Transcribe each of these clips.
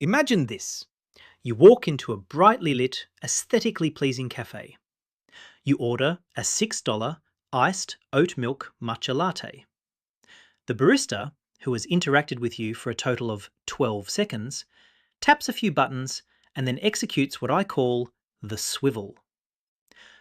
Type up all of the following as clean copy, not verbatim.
Imagine this. You walk into a brightly lit, aesthetically pleasing cafe. You order a $6 iced oat milk matcha latte. The barista, who has interacted with you for a total of 12 seconds, taps a few buttons and then executes what I call the swivel.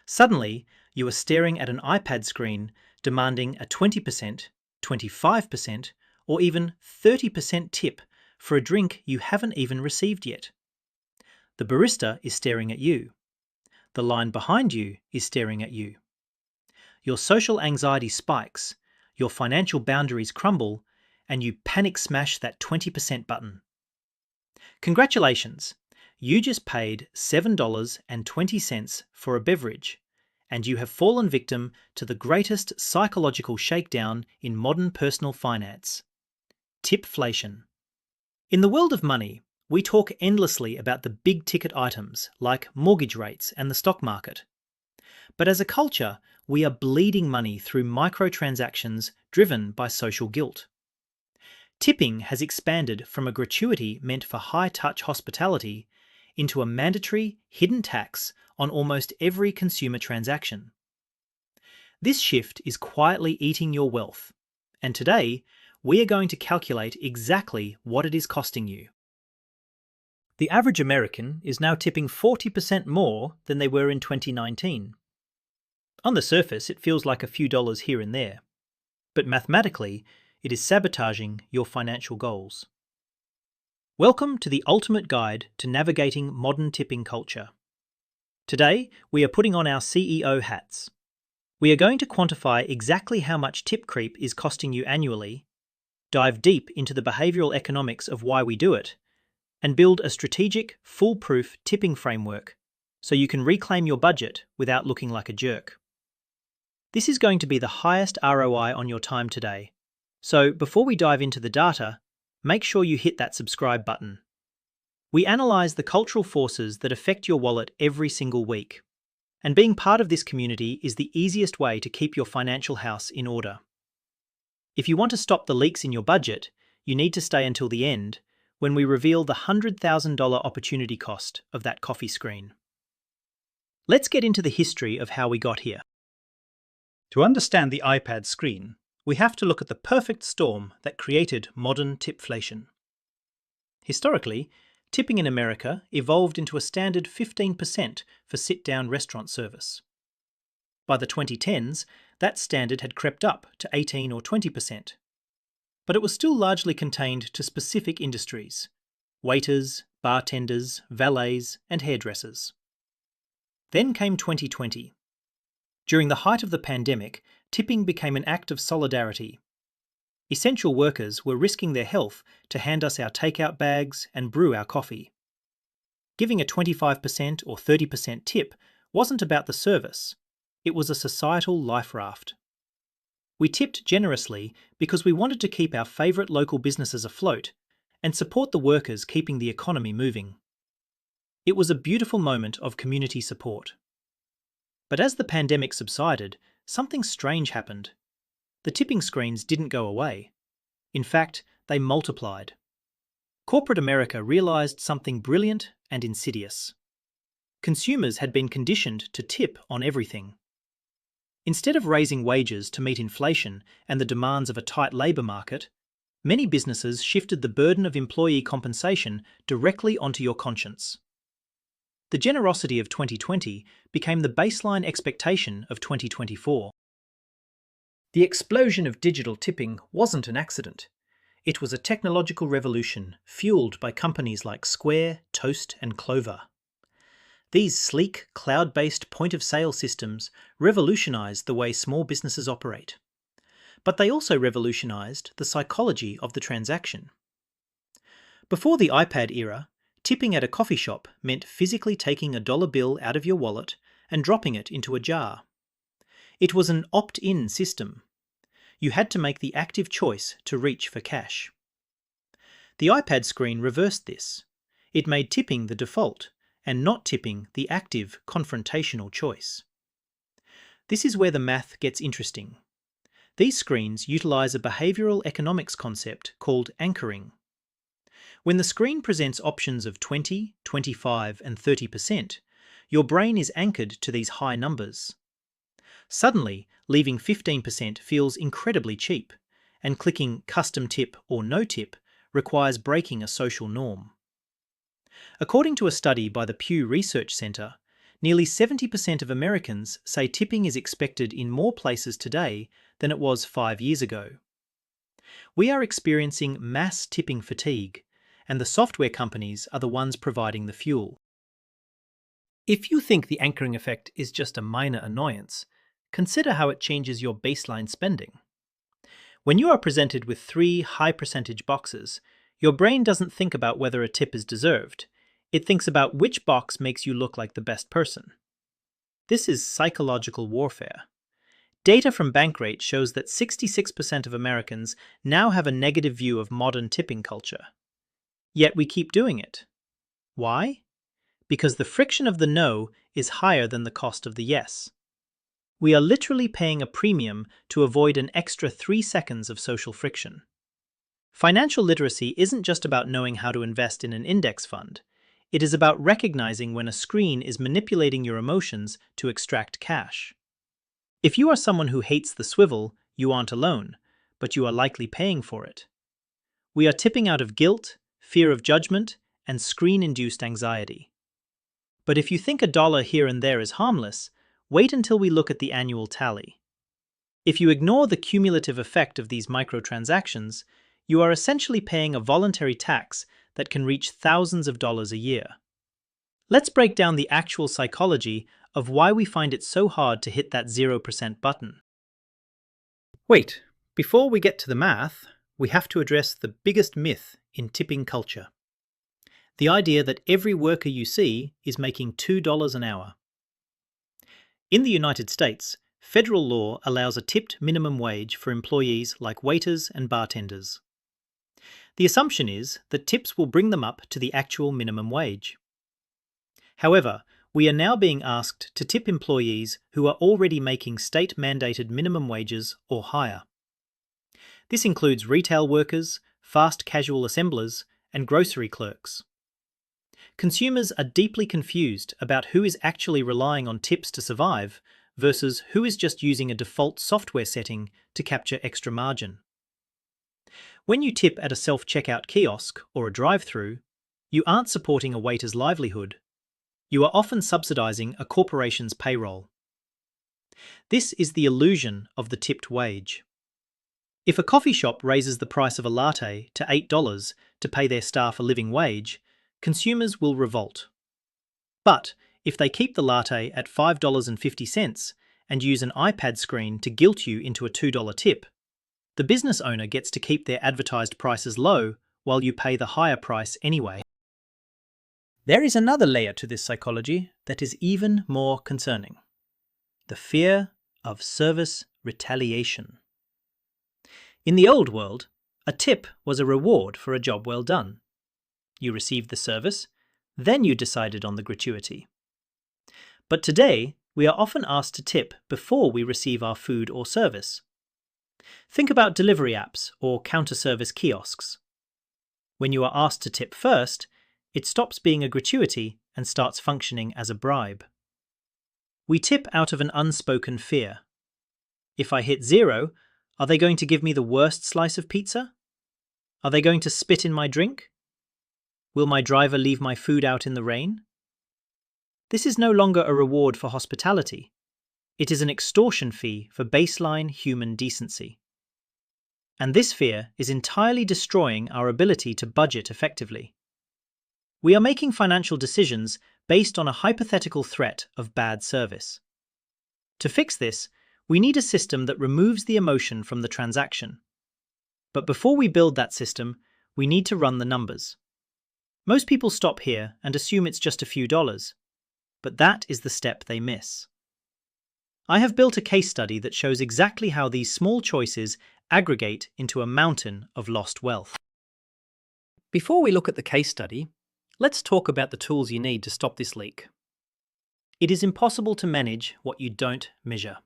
Suddenly, you are staring at an iPad screen demanding a 20%, 25%, or even 30% tip for a drink you haven't even received yet. The barista is staring at you. The line behind you is staring at you. Your social anxiety spikes, your financial boundaries crumble, and you panic smash that 20% button. Congratulations! You just paid $7.20 for a beverage, and you have fallen victim to the greatest psychological shakedown in modern personal finance: tipflation. In the world of money, we talk endlessly about the big ticket items like mortgage rates and the stock market. But as a culture, we are bleeding money through microtransactions driven by social guilt. Tipping has expanded from a gratuity meant for high-touch hospitality into a mandatory hidden tax on almost every consumer transaction. This shift is quietly eating your wealth, and today we are going to calculate exactly what it is costing you. The average American is now tipping 40% more than they were in 2019. On the surface, it feels like a few dollars here and there, but mathematically, it is sabotaging your financial goals. Welcome to the ultimate guide to navigating modern tipping culture. Today, we are putting on our CEO hats. We are going to quantify exactly how much tip creep is costing you annually, dive deep into the behavioral economics of why we do it, and build a strategic, foolproof tipping framework so you can reclaim your budget without looking like a jerk. This is going to be the highest ROI on your time today. So before we dive into the data, make sure you hit that subscribe button. We analyze the cultural forces that affect your wallet every single week, and being part of this community is the easiest way to keep your financial house in order. If you want to stop the leaks in your budget, you need to stay until the end, when we reveal the $100,000 opportunity cost of that coffee screen. Let's get into the history of how we got here. To understand the iPad screen, we have to look at the perfect storm that created modern tipflation. Historically, tipping in America evolved into a standard 15% for sit-down restaurant service. By the 2010s, that standard had crept up to 18 or 20%. But it was still largely contained to specific industries: waiters, bartenders, valets, and hairdressers. Then came 2020. During the height of the pandemic, tipping became an act of solidarity. Essential workers were risking their health to hand us our takeout bags and brew our coffee. Giving a 25% or 30% tip wasn't about the service, it was a societal life raft. We tipped generously because we wanted to keep our favourite local businesses afloat and support the workers keeping the economy moving. It was a beautiful moment of community support. But as the pandemic subsided, something strange happened. The tipping screens didn't go away. In fact, they multiplied. Corporate America realised something brilliant and insidious. Consumers had been conditioned to tip on everything. Instead of raising wages to meet inflation and the demands of a tight labour market, many businesses shifted the burden of employee compensation directly onto your conscience. The generosity of 2020 became the baseline expectation of 2024. The explosion of digital tipping wasn't an accident. It was a technological revolution fueled by companies like Square, Toast, and Clover. These sleek, cloud-based point-of-sale systems revolutionized the way small businesses operate. But they also revolutionized the psychology of the transaction. Before the iPad era, tipping at a coffee shop meant physically taking a dollar bill out of your wallet and dropping it into a jar. It was an opt-in system. You had to make the active choice to reach for cash. The iPad screen reversed this. It made tipping the default and not tipping the active, confrontational choice. This is where the math gets interesting. These screens utilize a behavioral economics concept called anchoring. When the screen presents options of 20, 25, and 30%, your brain is anchored to these high numbers. Suddenly, leaving 15% feels incredibly cheap, and clicking custom tip or no tip requires breaking a social norm. According to a study by the Pew Research Center, nearly 70% of Americans say tipping is expected in more places today than it was 5 years ago. We are experiencing mass tipping fatigue, and the software companies are the ones providing the fuel. If you think the anchoring effect is just a minor annoyance, consider how it changes your baseline spending. When you are presented with 3 high-percentage boxes, your brain doesn't think about whether a tip is deserved. It thinks about which box makes you look like the best person. This is psychological warfare. Data from Bankrate shows that 66% of Americans now have a negative view of modern tipping culture. Yet we keep doing it. Why? Because the friction of the no is higher than the cost of the yes. We are literally paying a premium to avoid an extra 3 seconds of social friction. Financial literacy isn't just about knowing how to invest in an index fund. It is about recognizing when a screen is manipulating your emotions to extract cash. If you are someone who hates the swivel, you aren't alone, but you are likely paying for it. We are tipping out of guilt, fear of judgment, and screen-induced anxiety. But if you think $1 here and there is harmless, wait until we look at the annual tally. If you ignore the cumulative effect of these microtransactions, you are essentially paying a voluntary tax that can reach thousands of dollars a year. Let's break down the actual psychology of why we find it so hard to hit that 0% button. Wait, before we get to the math, we have to address the biggest myth in tipping culture. The idea that every worker you see is making $2 an hour. In the United States, federal law allows a tipped minimum wage for employees like waiters and bartenders. The assumption is that tips will bring them up to the actual minimum wage. However, we are now being asked to tip employees who are already making state-mandated minimum wages or higher. This includes retail workers, fast casual assemblers, and grocery clerks. Consumers are deeply confused about who is actually relying on tips to survive versus who is just using a default software setting to capture extra margin. When you tip at a self-checkout kiosk or a drive-thru, you aren't supporting a waiter's livelihood. You are often subsidizing a corporation's payroll. This is the illusion of the tipped wage. If a coffee shop raises the price of a latte to $8 to pay their staff a living wage, consumers will revolt. But if they keep the latte at $5.50 and use an iPad screen to guilt you into a $2 tip, the business owner gets to keep their advertised prices low while you pay the higher price anyway. There is another layer to this psychology that is even more concerning: the fear of service retaliation. In the old world, a tip was a reward for a job well done. You received the service, then you decided on the gratuity. But today, we are often asked to tip before we receive our food or service. Think about delivery apps or counter-service kiosks. When you are asked to tip first, it stops being a gratuity and starts functioning as a bribe. We tip out of an unspoken fear. If I hit 0, are they going to give me the worst slice of pizza? Are they going to spit in my drink? Will my driver leave my food out in the rain? This is no longer a reward for hospitality. It is an extortion fee for baseline human decency. And this fear is entirely destroying our ability to budget effectively. We are making financial decisions based on a hypothetical threat of bad service. To fix this, we need a system that removes the emotion from the transaction. But before we build that system, we need to run the numbers. Most people stop here and assume it's just a few dollars, but that is the step they miss. I have built a case study that shows exactly how these small choices aggregate into a mountain of lost wealth. Before we look at the case study, let's talk about the tools you need to stop this leak. It is impossible to manage what you don't measure.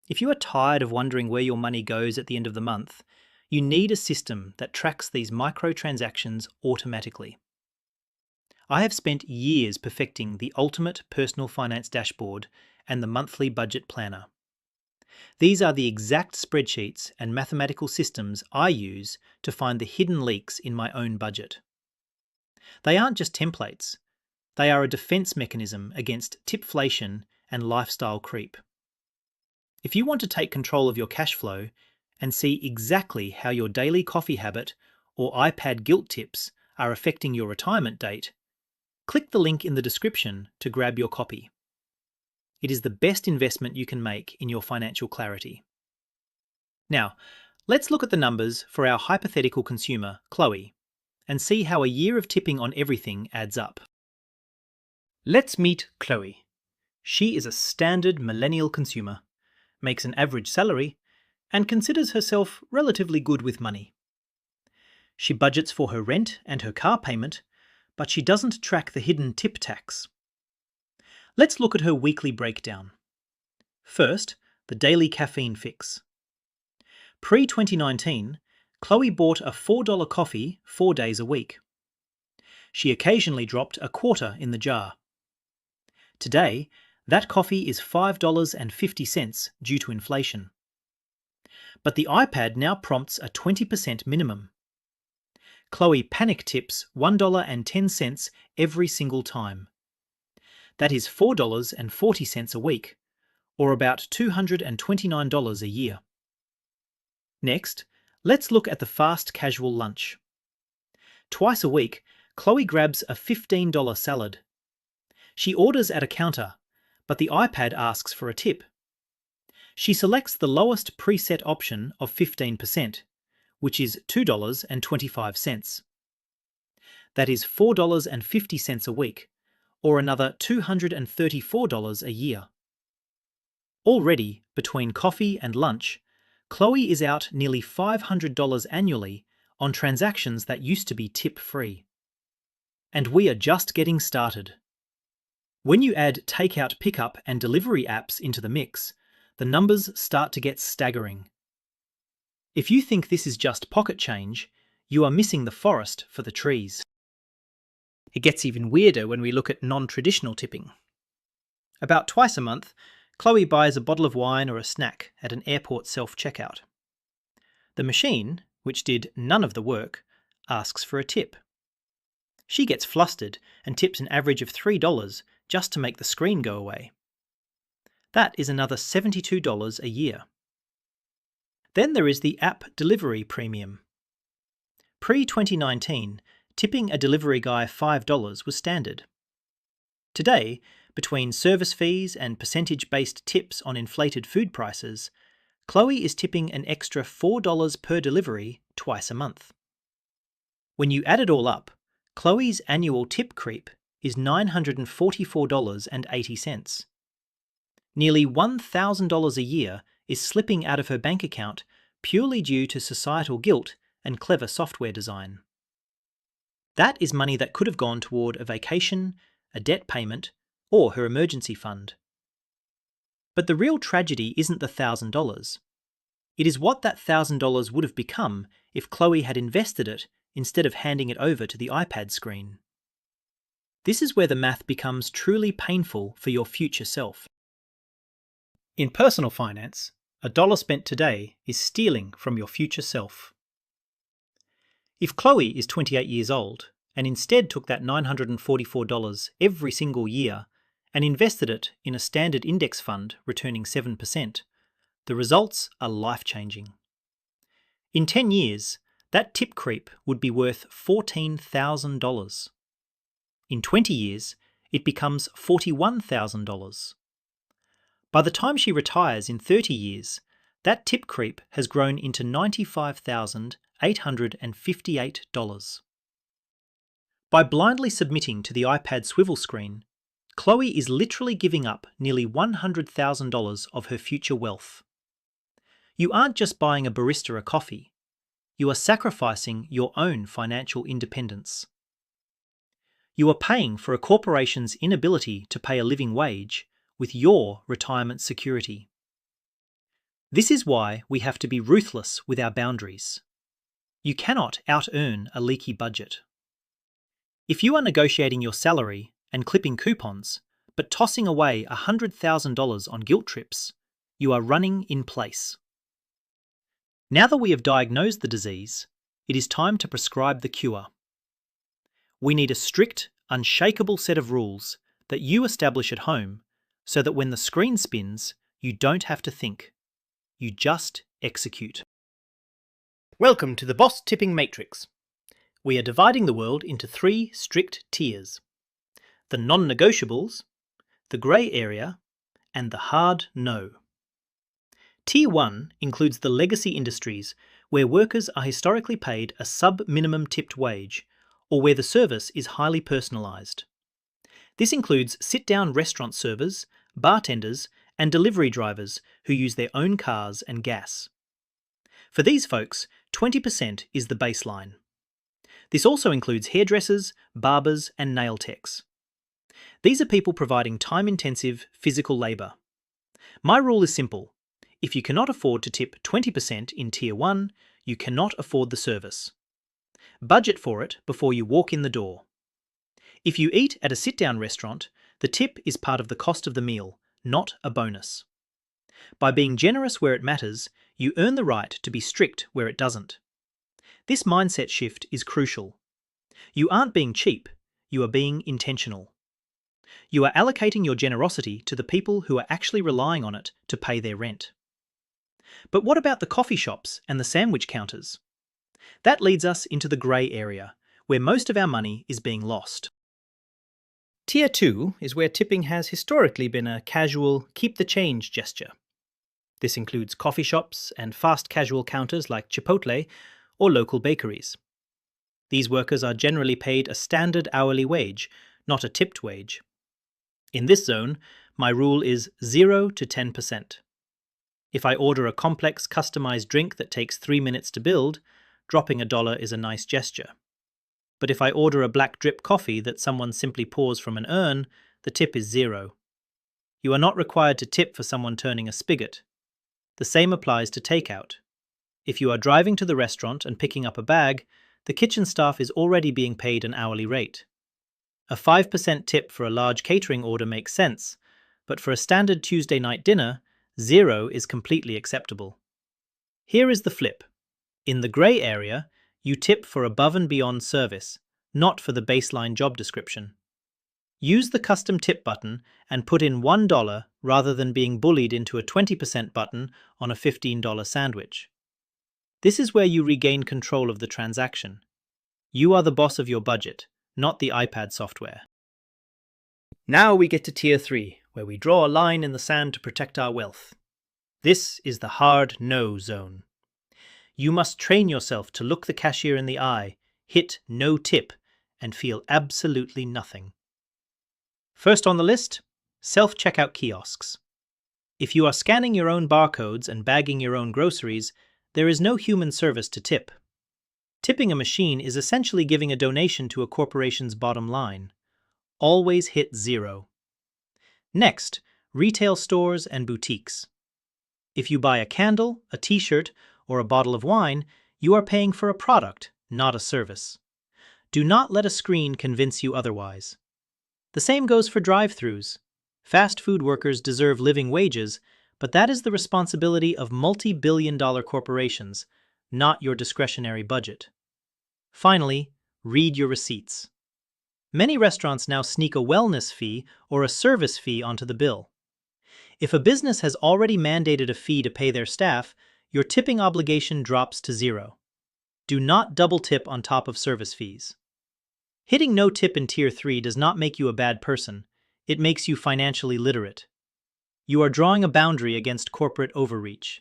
If you are tired of wondering where your money goes at the end of the month, You need a system that tracks these microtransactions automatically. I have spent years perfecting the ultimate personal finance dashboard and the monthly budget planner. These are the exact spreadsheets and mathematical systems I use to find the hidden leaks in my own budget. They aren't just templates, they are a defense mechanism against tipflation and lifestyle creep. If you want to take control of your cash flow and see exactly how your daily coffee habit or iPad guilt tips are affecting your retirement date, click the link in the description to grab your copy. It is the best investment you can make in your financial clarity. Now, let's look at the numbers for our hypothetical consumer, Chloe, and see how a year of tipping on everything adds up. Let's meet Chloe. She is a standard millennial consumer, makes an average salary, and considers herself relatively good with money. She budgets for her rent and her car payment, but she doesn't track the hidden tip tax. Let's look at her weekly breakdown. First, the daily caffeine fix. Pre-2019, Chloe bought a $4 coffee 4 days a week. She occasionally dropped a quarter in the jar. Today, that coffee is $5.50 due to inflation. But the iPad now prompts a 20% minimum. Chloe panic tips $1.10 every single time. That is $4.40 a week, or about $229 a year. Next, let's look at the fast casual lunch. Twice a week, Chloe grabs a $15 salad. She orders at a counter, but the iPad asks for a tip. She selects the lowest preset option of 15%, which is $2.25. That is $4.50 a week, or another $234 a year. Already, between coffee and lunch, Chloe is out nearly $500 annually on transactions that used to be tip-free. And we are just getting started. When you add takeout pickup and delivery apps into the mix, the numbers start to get staggering. If you think this is just pocket change, you are missing the forest for the trees. It gets even weirder when we look at non-traditional tipping. About twice a month, Chloe buys a bottle of wine or a snack at an airport self-checkout. The machine, which did none of the work, asks for a tip. She gets flustered and tips an average of $3 just to make the screen go away. That is another $72 a year. Then there is the app delivery premium. Pre-2019, tipping a delivery guy $5 was standard. Today, between service fees and percentage-based tips on inflated food prices, Chloe is tipping an extra $4 per delivery twice a month. When you add it all up, Chloe's annual tip creep is $944.80. Nearly $1,000 a year is slipping out of her bank account purely due to societal guilt and clever software design. That is money that could have gone toward a vacation, a debt payment, or her emergency fund. But the real tragedy isn't the $1,000. It is what that $1,000 would have become if Chloe had invested it instead of handing it over to the iPad screen. This is where the math becomes truly painful for your future self. In personal finance, a dollar spent today is stealing from your future self. If Chloe is 28 years old and instead took that $944 every single year and invested it in a standard index fund returning 7%, the results are life-changing. In 10 years, that tip creep would be worth $14,000. In 20 years, it becomes $41,000. By the time she retires in 30 years, that tip creep has grown into $95,858. By blindly submitting to the iPad swivel screen, Chloe is literally giving up nearly $100,000 of her future wealth. You aren't just buying a barista a coffee, you are sacrificing your own financial independence. You are paying for a corporation's inability to pay a living wage with your retirement security. This is why we have to be ruthless with our boundaries. You cannot out-earn a leaky budget. If you are negotiating your salary and clipping coupons, but tossing away $100,000 on guilt trips, you are running in place. Now that we have diagnosed the disease, it is time to prescribe the cure. We need a strict, unshakable set of rules that you establish at home so that when the screen spins, you don't have to think. You just execute. Welcome to the Boss Tipping Matrix. We are dividing the world into 3 strict tiers: the non-negotiables, the grey area, and the hard no. Tier 1 includes the legacy industries where workers are historically paid a sub-minimum tipped wage, or where the service is highly personalised. This includes sit-down restaurant servers, bartenders, and delivery drivers who use their own cars and gas. For these folks, 20% is the baseline. This also includes hairdressers, barbers, and nail techs. These are people providing time-intensive physical labour. My rule is simple. If you cannot afford to tip 20% in Tier 1, you cannot afford the service. Budget for it before you walk in the door. If you eat at a sit-down restaurant, the tip is part of the cost of the meal, not a bonus. By being generous where it matters, you earn the right to be strict where it doesn't. This mindset shift is crucial. You aren't being cheap, you are being intentional. You are allocating your generosity to the people who are actually relying on it to pay their rent. But what about the coffee shops and the sandwich counters? That leads us into the grey area, where most of our money is being lost. Tier 2 is where tipping has historically been a casual, keep-the-change gesture. This includes coffee shops and fast casual counters like Chipotle or local bakeries. These workers are generally paid a standard hourly wage, not a tipped wage. In this zone, my rule is 0 to 10%. If I order a complex, customized drink that takes 3 minutes to build, dropping $1 is a nice gesture. But if I order a black drip coffee that someone simply pours from an urn, the tip is 0. You are not required to tip for someone turning a spigot. The same applies to takeout. If you are driving to the restaurant and picking up a bag, the kitchen staff is already being paid an hourly rate. A 5% tip for a large catering order makes sense, but for a standard Tuesday night dinner, 0 is completely acceptable. Here is the flip. In the grey area, you tip for above and beyond service, not for the baseline job description. Use the custom tip button and put in $1 rather than being bullied into a 20% button on a $15 sandwich. This is where you regain control of the transaction. You are the boss of your budget, not the iPad software. Now we get to Tier 3, where we draw a line in the sand to protect our wealth. This is the hard no zone. You must train yourself to look the cashier in the eye, hit no tip, and feel absolutely nothing. First on the list, self-checkout kiosks. If you are scanning your own barcodes and bagging your own groceries, there is no human service to tip. Tipping a machine is essentially giving a donation to a corporation's bottom line. Always hit 0. Next, retail stores and boutiques. If you buy a candle, a t-shirt, or a bottle of wine, you are paying for a product, not a service. Do not let a screen convince you otherwise. The same goes for drive-thrus. Fast food workers deserve living wages, but that is the responsibility of multi-billion-dollar corporations, not your discretionary budget. Finally, read your receipts. Many restaurants now sneak a wellness fee or a service fee onto the bill. If a business has already mandated a fee to pay their staff, your tipping obligation drops to 0. Do not double tip on top of service fees. Hitting no tip in Tier 3 does not make you a bad person. It makes you financially literate. You are drawing a boundary against corporate overreach.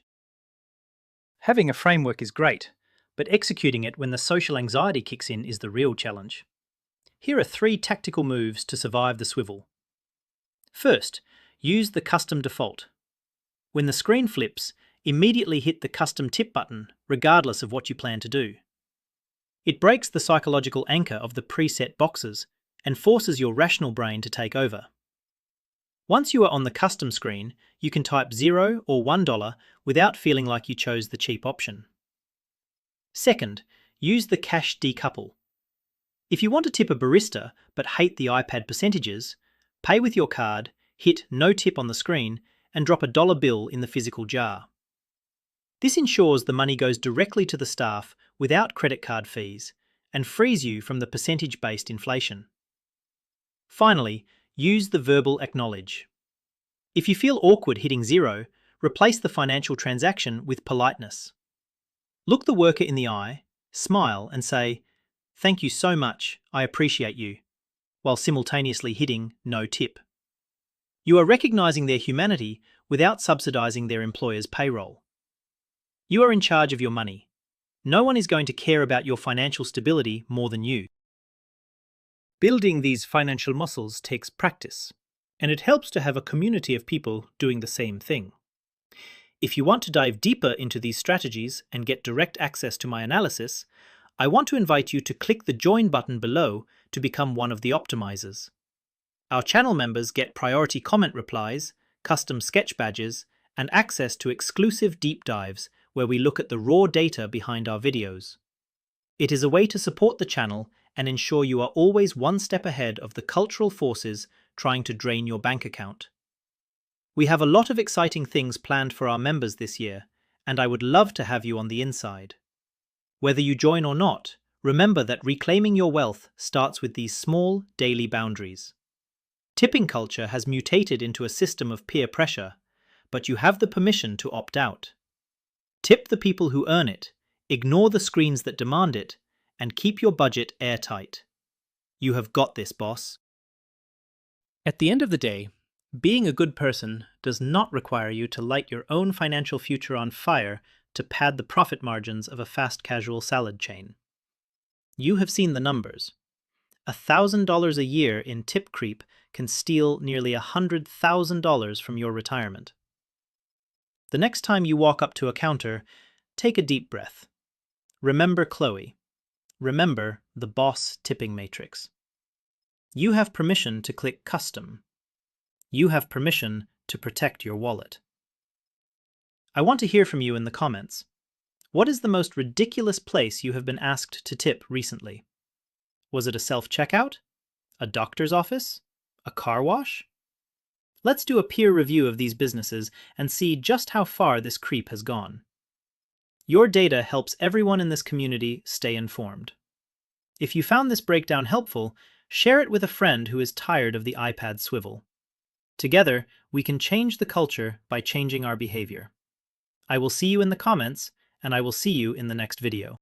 Having a framework is great, but executing it when the social anxiety kicks in is the real challenge. Here are 3 tactical moves to survive the swivel. First, use the custom default. When the screen flips, immediately hit the custom tip button, regardless of what you plan to do. It breaks the psychological anchor of the preset boxes and forces your rational brain to take over. Once you are on the custom screen, you can type 0 or $1 without feeling like you chose the cheap option. Second, Use the cash decouple. If you want to tip a barista but hate the iPad percentages, pay with your card, hit no tip on the screen, and drop a dollar bill in the physical jar. This ensures the money goes directly to the staff without credit card fees and frees you from the percentage-based inflation. Finally, use the verbal acknowledge. If you feel awkward hitting zero, replace the financial transaction with politeness. Look the worker in the eye, smile and say, "Thank you so much, I appreciate you," while simultaneously hitting no tip. You are recognizing their humanity without subsidizing their employer's payroll. You are in charge of your money. No one is going to care about your financial stability more than you. Building these financial muscles takes practice, and it helps to have a community of people doing the same thing. If you want to dive deeper into these strategies and get direct access to my analysis, I want to invite you to click the join button below to become one of the optimizers. Our channel members get priority comment replies, custom sketch badges, and access to exclusive deep dives where we look at the raw data behind our videos. It is a way to support the channel and ensure you are always one step ahead of the cultural forces trying to drain your bank account. We have a lot of exciting things planned for our members this year, and I would love to have you on the inside. Whether you join or not, remember that reclaiming your wealth starts with these small, daily boundaries. Tipping culture has mutated into a system of peer pressure, but you have the permission to opt out. Tip the people who earn it, ignore the screens that demand it, and keep your budget airtight. You have got this, boss. At the end of the day, being a good person does not require you to light your own financial future on fire to pad the profit margins of a fast casual salad chain. You have seen the numbers. $1,000 a year in tip creep can steal nearly $100,000 from your retirement. The next time you walk up to a counter, take a deep breath. Remember Chloe. Remember the boss tipping matrix. You have permission to click custom. You have permission to protect your wallet. I want to hear from you in the comments. What is the most ridiculous place you have been asked to tip recently? Was it a self-checkout? A doctor's office? A car wash? Let's do a peer review of these businesses and see just how far this creep has gone. Your data helps everyone in this community stay informed. If you found this breakdown helpful, share it with a friend who is tired of the iPad swivel. Together, we can change the culture by changing our behavior. I will see you in the comments, and I will see you in the next video.